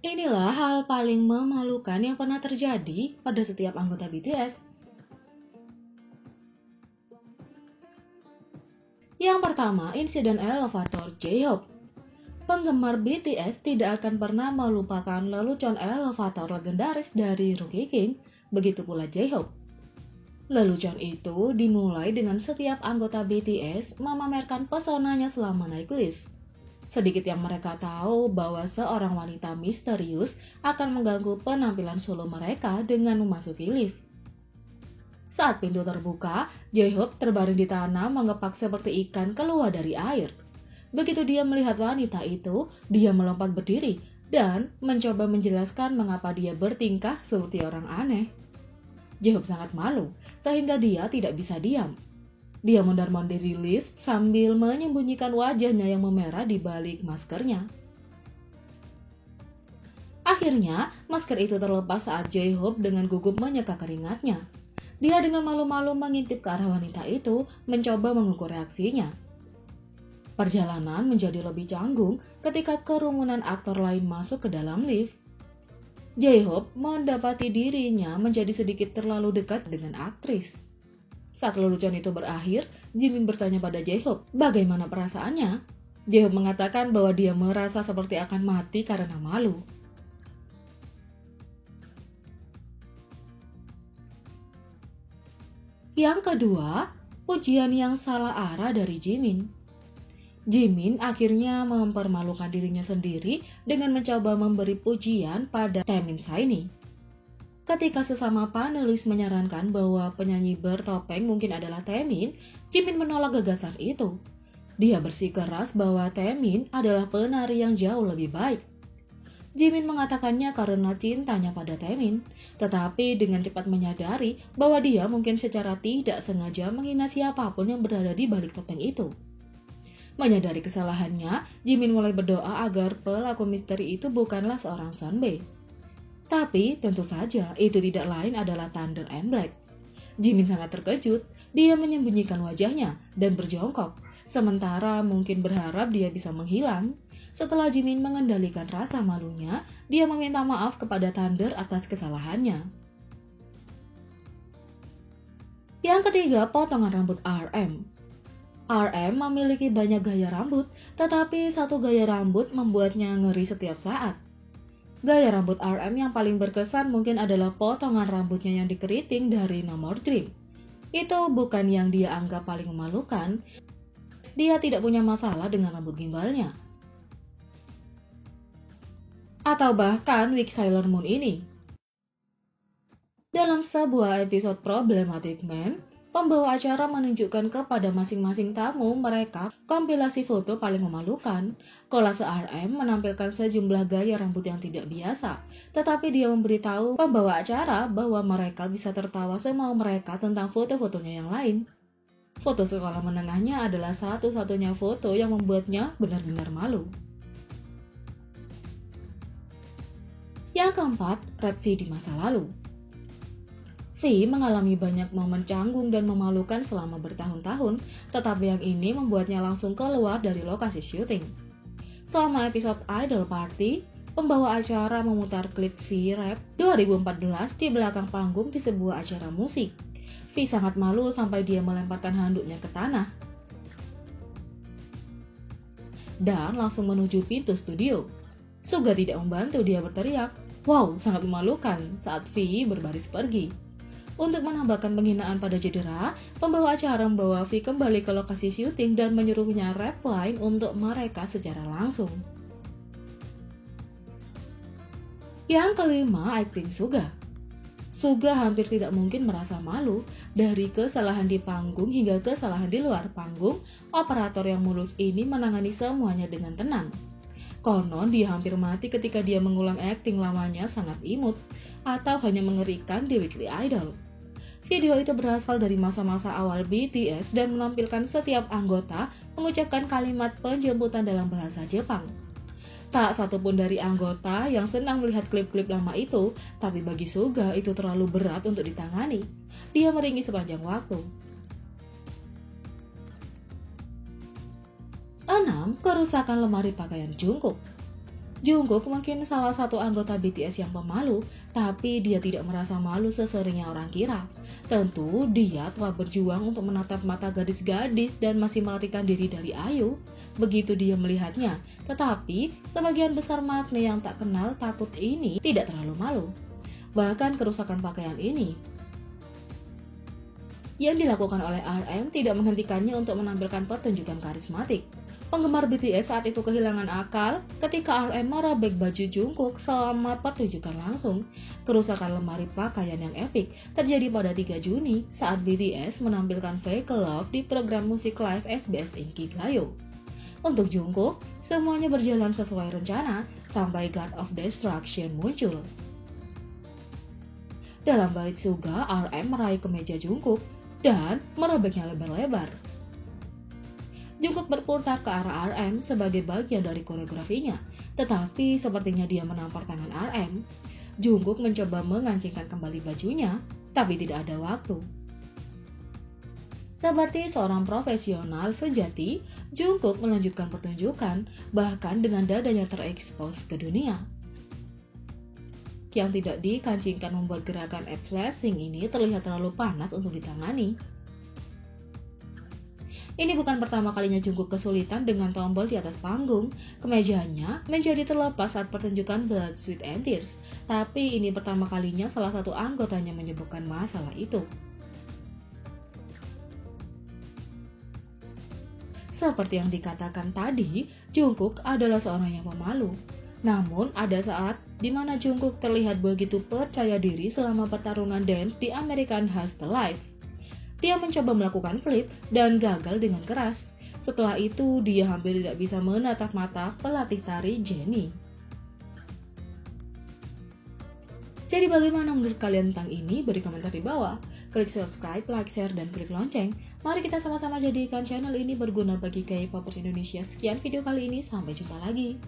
Inilah hal paling memalukan yang pernah terjadi pada setiap anggota BTS. Yang pertama, insiden elevator J-Hope. Penggemar BTS tidak akan pernah melupakan lelucon elevator legendaris dari Rookie King, begitu pula J-Hope. Lelucon itu dimulai dengan setiap anggota BTS memamerkan pesonanya selama naik lift. Sedikit yang mereka tahu bahwa seorang wanita misterius akan mengganggu penampilan solo mereka dengan memasuki lift. Saat pintu terbuka, J-Hope terbaring di tanah mengepak seperti ikan keluar dari air. Begitu dia melihat wanita itu, dia melompat berdiri dan mencoba menjelaskan mengapa dia bertingkah seperti orang aneh. J-Hope sangat malu, sehingga dia tidak bisa diam. Dia mondar-mandir di lift sambil menyembunyikan wajahnya yang memerah di balik maskernya. Akhirnya, masker itu terlepas saat J-Hope dengan gugup menyeka keringatnya. Dia dengan malu-malu mengintip ke arah wanita itu, mencoba mengukur reaksinya. Perjalanan menjadi lebih canggung ketika kerumunan aktor lain masuk ke dalam lift. J-Hope mendapati dirinya menjadi sedikit terlalu dekat dengan aktris. Saat lelucon itu berakhir, Jimin bertanya pada J-Hope bagaimana perasaannya. J-Hope mengatakan bahwa dia merasa seperti akan mati karena malu. Yang kedua, pujian yang salah arah dari Jimin. Jimin akhirnya mempermalukan dirinya sendiri dengan mencoba memberi pujian pada Taemin SHINee. Ketika sesama panelis menyarankan bahwa penyanyi bertopeng mungkin adalah Taemin, Jimin menolak gagasan itu. Dia bersikeras bahwa Taemin adalah penari yang jauh lebih baik. Jimin mengatakannya karena cintanya pada Taemin, tetapi dengan cepat menyadari bahwa dia mungkin secara tidak sengaja menghina siapapun yang berada di balik topeng itu. Menyadari kesalahannya, Jimin mulai berdoa agar pelaku misteri itu bukanlah seorang Sunbae. Tapi tentu saja itu tidak lain adalah Thunder M. Black. Jimin sangat terkejut, dia menyembunyikan wajahnya dan berjongkok, sementara mungkin berharap dia bisa menghilang. Setelah Jimin mengendalikan rasa malunya, dia meminta maaf kepada Thunder atas kesalahannya. Yang ketiga, potongan rambut RM. RM memiliki banyak gaya rambut, tetapi satu gaya rambut membuatnya ngeri setiap saat. Gaya rambut RM yang paling berkesan mungkin adalah potongan rambutnya yang dikeriting dari No More Dream. Itu bukan yang dia anggap paling memalukan. Dia tidak punya masalah dengan rambut gimbalnya. Atau bahkan wig Sailor Moon ini. Dalam sebuah episode Problematic Man, pembawa acara menunjukkan kepada masing-masing tamu mereka kompilasi foto paling memalukan. Kolase RM menampilkan sejumlah gaya rambut yang tidak biasa, tetapi dia memberitahu pembawa acara bahwa mereka bisa tertawa semau mereka tentang foto-fotonya yang lain. Foto sekolah menengahnya adalah satu-satunya foto yang membuatnya benar-benar malu. Yang keempat, rap V di masa lalu. V mengalami banyak momen canggung dan memalukan selama bertahun-tahun, tetapi yang ini membuatnya langsung keluar dari lokasi syuting. Selama episode Idol Party, pembawa acara memutar klip V-Rap 2014 di belakang panggung di sebuah acara musik. V sangat malu sampai dia melemparkan handuknya ke tanah dan langsung menuju pintu studio. Suga tidak membantu, dia berteriak, "Wow, sangat memalukan," saat V berbaris pergi. Untuk menambahkan penghinaan pada cedera, pembawa acara membawa V kembali ke lokasi syuting dan menyuruhnya rap line untuk mereka secara langsung. Yang kelima, acting Suga. Suga hampir tidak mungkin merasa malu. Dari kesalahan di panggung hingga kesalahan di luar panggung, operator yang mulus ini menangani semuanya dengan tenang. Konon dia hampir mati ketika dia mengulang akting lamanya sangat imut atau hanya mengerikan di Weekly Idol. Video itu berasal dari masa-masa awal BTS dan menampilkan setiap anggota mengucapkan kalimat penjemputan dalam bahasa Jepang. Tak satupun dari anggota yang senang melihat klip-klip lama itu, tapi bagi Suga itu terlalu berat untuk ditangani. Dia meringis sepanjang waktu. 6. Kerusakan lemari pakaian Jungkook. Jungkook mungkin salah satu anggota BTS yang pemalu, tapi dia tidak merasa malu sesering yang orang kira. Tentu dia telah berjuang untuk menatap mata gadis-gadis dan masih melarikan diri dari IU. Begitu dia melihatnya, tetapi sebagian besar makna yang tak kenal takut ini tidak terlalu malu. Bahkan kerusakan pakaian ini yang dilakukan oleh RM tidak menghentikannya untuk menampilkan pertunjukan karismatik. Penggemar BTS saat itu kehilangan akal ketika RM merobek baju Jungkook selama pertunjukan langsung. Kerusakan lemari pakaian yang epik terjadi pada 3 Juni saat BTS menampilkan Fake Love di program musik live SBS Inkigayo. Untuk Jungkook, semuanya berjalan sesuai rencana sampai God of Destruction muncul. Dalam bait Suga, RM meraih kemeja Jungkook dan merobeknya lebar-lebar. Jungkook berputar ke arah RM sebagai bagian dari koreografinya, tetapi sepertinya dia menampar tangan RM. Jungkook mencoba mengancingkan kembali bajunya, tapi tidak ada waktu. Seperti seorang profesional sejati, Jungkook melanjutkan pertunjukan, bahkan dengan dadanya terekspos ke dunia. Yang tidak dikancingkan membuat gerakan ab flashing ini terlihat terlalu panas untuk ditangani. Ini bukan pertama kalinya Jungkook kesulitan dengan tombol di atas panggung. Kemejanya menjadi terlepas saat pertunjukan Blood, Sweat and Tears, tapi ini pertama kalinya salah satu anggotanya menyebabkan masalah itu. Seperti yang dikatakan tadi, Jungkook adalah seorang yang pemalu. Namun, ada saat di mana Jungkook terlihat begitu percaya diri selama pertarungan dance di American Hustle Live. Dia mencoba melakukan flip dan gagal dengan keras. Setelah itu, dia hampir tidak bisa menatap mata pelatih tari Jennie. Jadi bagaimana menurut kalian tentang ini? Beri komentar di bawah. Klik subscribe, like, share, dan klik lonceng. Mari kita sama-sama jadikan channel ini berguna bagi K-popers Indonesia. Sekian video kali ini, sampai jumpa lagi.